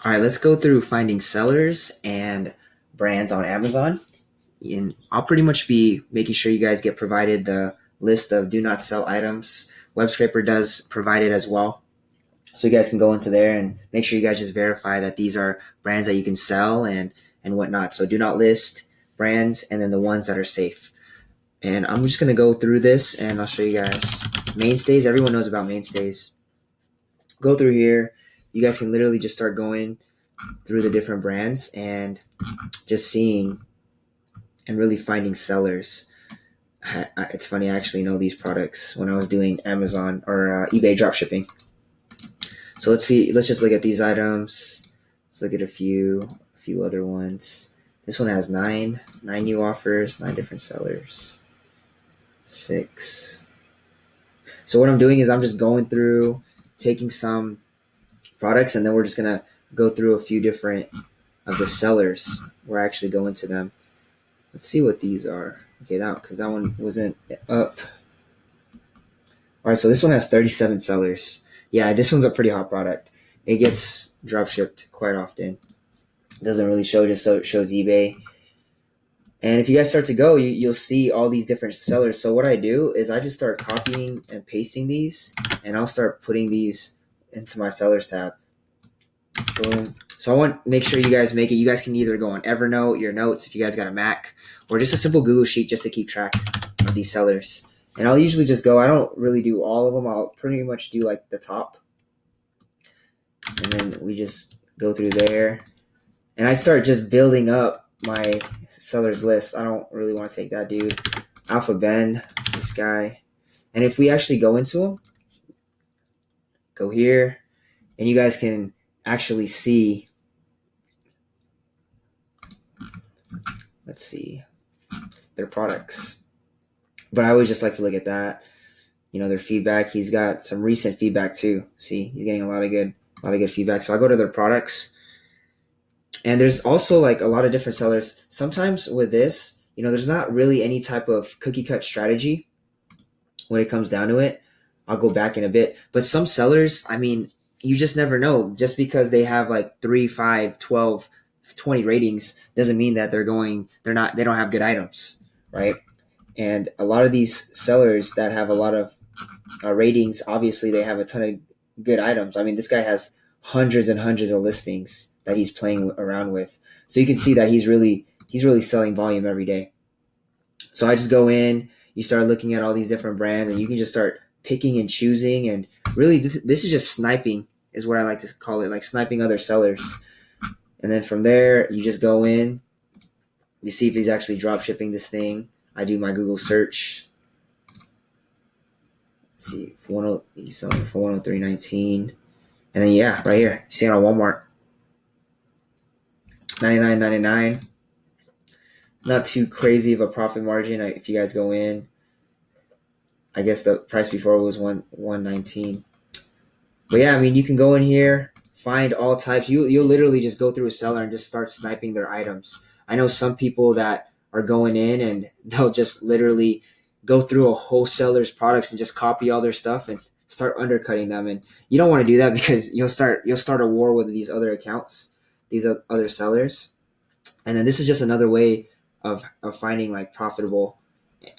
All right, let's go through finding sellers and brands on Amazon. And I'll pretty much be making sure you guys get provided the list of do not sell items. Web Scraper does provide it as well. So you guys can go into there and make sure you guys just verify that these are brands that you can sell and whatnot. So do not list brands and then the ones that are safe. And I'm just gonna go through this and I'll show you guys mainstays. Everyone knows about mainstays. Go through here. You guys can literally just start going through the different brands and just seeing and really finding sellers. It's funny, I actually know these products when I was doing Amazon or eBay dropshipping. So let's see. Let's just look at these items. Let's look at a few other ones. This one has nine new offers, 9 different sellers, 6. So what I'm doing is I'm just going through, taking some products, and then we're just gonna go through a few different of the sellers. We're actually going to them. Let's see what these are. Okay, because that one wasn't up. All right, so this one has 37 sellers. Yeah, this one's a pretty hot product. It gets drop shipped quite often. It doesn't really show, just so it shows eBay. And if you guys start to go, you'll see all these different sellers. So what I do is I just start copying and pasting these, and I'll start putting these into my sellers tab. Boom. So I want to make sure you guys make it. You guys can either go on Evernote, your notes, if you guys got a Mac, or just a simple Google Sheet just to keep track of these sellers. And I'll usually just go, I don't really do all of them. I'll pretty much do like the top. And then we just go through there. And I start just building up my sellers list. I don't really want to take that dude. Alpha Ben, this guy. And if we actually go into him, go here, and you guys can actually see, let's see, their products. But I always just like to look at that, their feedback. He's got some recent feedback too. See, he's getting a lot of good feedback. So I go to their products, and there's also like a lot of different sellers. Sometimes with this, there's not really any type of cookie cut strategy when it comes down to it. I'll go back in a bit, but some sellers, you just never know. Just because they have like 3, 5, 12, 20 ratings doesn't mean that they don't have good items, right? And a lot of these sellers that have a lot of ratings, obviously they have a ton of good items. This guy has hundreds and hundreds of listings that he's playing around with. So you can see that he's really selling volume every day. So I just go in, you start looking at all these different brands, and you can just start picking and choosing. And really, this is just sniping, is what I like to call it, like sniping other sellers. And then from there, you just go in, you see if he's actually drop shipping this thing. I do my Google search. Let's see, he's selling for 103.19, and then right here, you see it on Walmart, 99.99. Not too crazy of a profit margin. If you guys go in, I guess the price before was 119. But yeah, you can go in here, find all types. You'll literally just go through a seller and just start sniping their items. I know some people that are going in and they'll just literally go through a whole seller's products and just copy all their stuff and start undercutting them. And you don't want to do that, because you'll start a war with these other accounts, these other sellers. And then this is just another way of finding like profitable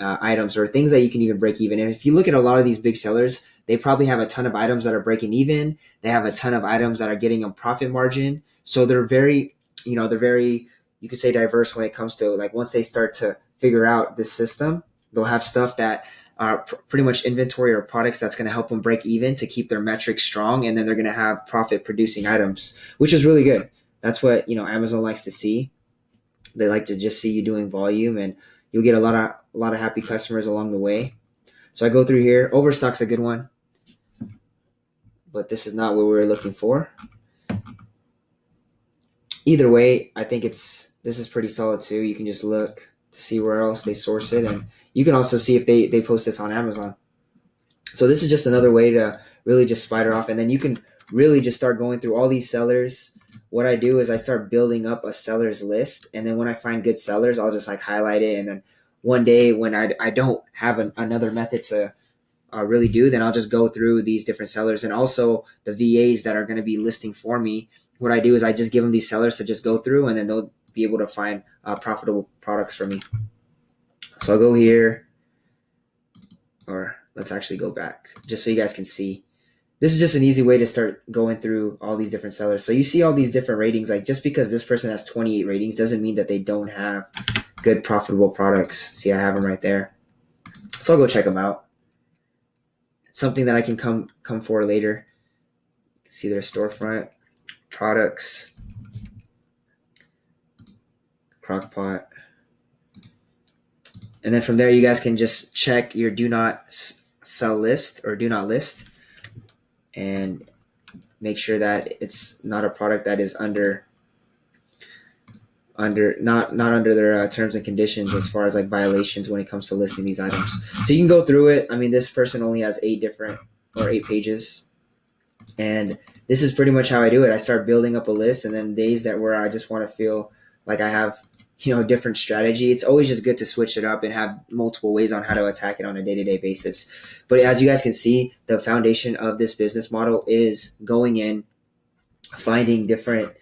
items or things that you can even break even. And if you look at a lot of these big sellers, they probably have a ton of items that are breaking even. They have a ton of items that are getting a profit margin. So they're very, you could say, diverse when it comes to, like, once they start to figure out this system, they'll have stuff that are pretty much inventory or products that's going to help them break even to keep their metrics strong. And then they're going to have profit producing items, which is really good. That's what, Amazon likes to see. They like to just see you doing volume, and you'll get a lot of happy customers along the way. So I go through here. Overstock's a good one, but this is not what we were looking for. Either way, I think this is pretty solid too. You can just look to see where else they source it, and you can also see if they post this on Amazon. So this is just another way to really just spider off, and then you can really just start going through all these sellers. What I do is I start building up a sellers list, and then when I find good sellers, I'll just like highlight it, and then one day when I don't have another method to really do, then I'll just go through these different sellers and also the VAs that are going to be listing for me. what I do is I just give them these sellers to just go through, and then they'll be able to find profitable products for me. So I'll go here, or let's actually go back just so you guys can see. This is just an easy way to start going through all these different sellers. So you see all these different ratings. Like, just because this person has 28 ratings doesn't mean that they don't have good profitable products. See, I have them right there. So I'll go check them out. It's something that I can come for later. See their storefront, products, crockpot. And then from there, you guys can just check your do not sell list or do not list, and make sure that it's not a product that is not under their terms and conditions as far as like violations when it comes to listing these items. So you can go through it. I mean, this person only has 8 pages, and this is pretty much how I do it. I start building up a list, and then days that where I just want to feel like I have a different strategy, it's always just good to switch it up and have multiple ways on how to attack it on a day-to-day basis. But as you guys can see, the foundation of this business model is going in, finding different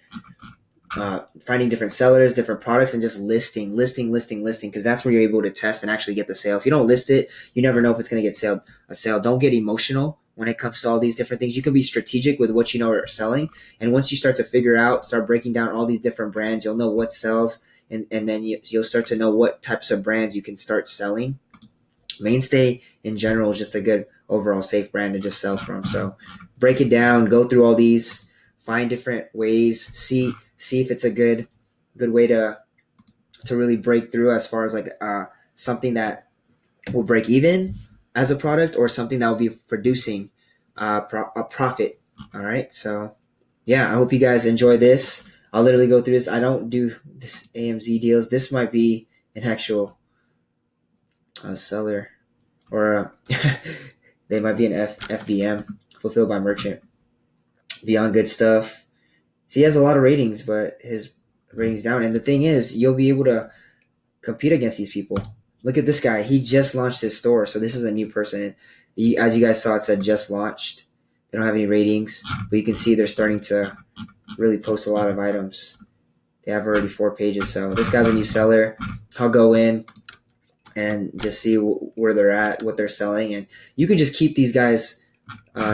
sellers, different products, and just listing, because that's where you're able to test and actually get the sale. If you don't list it, you never know if it's going to get a sale. Don't get emotional when it comes to all these different things. You can be strategic with what you know are selling, and once you start breaking down all these different brands, you'll know what sells, and then you'll start to know what types of brands you can start selling. Mainstay in general is just a good overall safe brand to just sell from. So break it down, go through all these, find different ways, see if it's a good way to really break through as far as like something that will break even as a product, or something that will be producing a profit. All right. So yeah, I hope you guys enjoy this. I'll literally go through this. I don't do this AMZ deals. This might be an actual seller, or they might be an FBM, fulfilled by merchant. Beyond Good Stuff. So he has a lot of ratings, but his ratings down. And the thing is, you'll be able to compete against these people. Look at this guy. He just launched his store. So this is a new person. As you guys saw, it said just launched. They don't have any ratings, but you can see they're starting to really post a lot of items. They have already 4 pages. So this guy's a new seller. I'll go in and just see where they're at, what they're selling. And you can just keep these guys'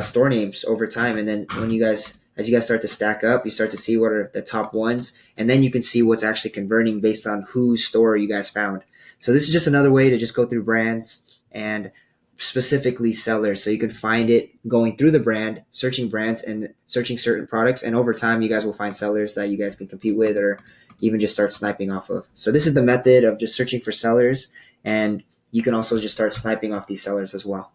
store names over time. And then as you guys start to stack up, you start to see what are the top ones. And then you can see what's actually converting based on whose store you guys found. So this is just another way to just go through brands and specifically sellers. So you can find it going through the brand, searching brands and searching certain products. And over time, you guys will find sellers that you guys can compete with, or even just start sniping off of. So this is the method of just searching for sellers. And you can also just start sniping off these sellers as well.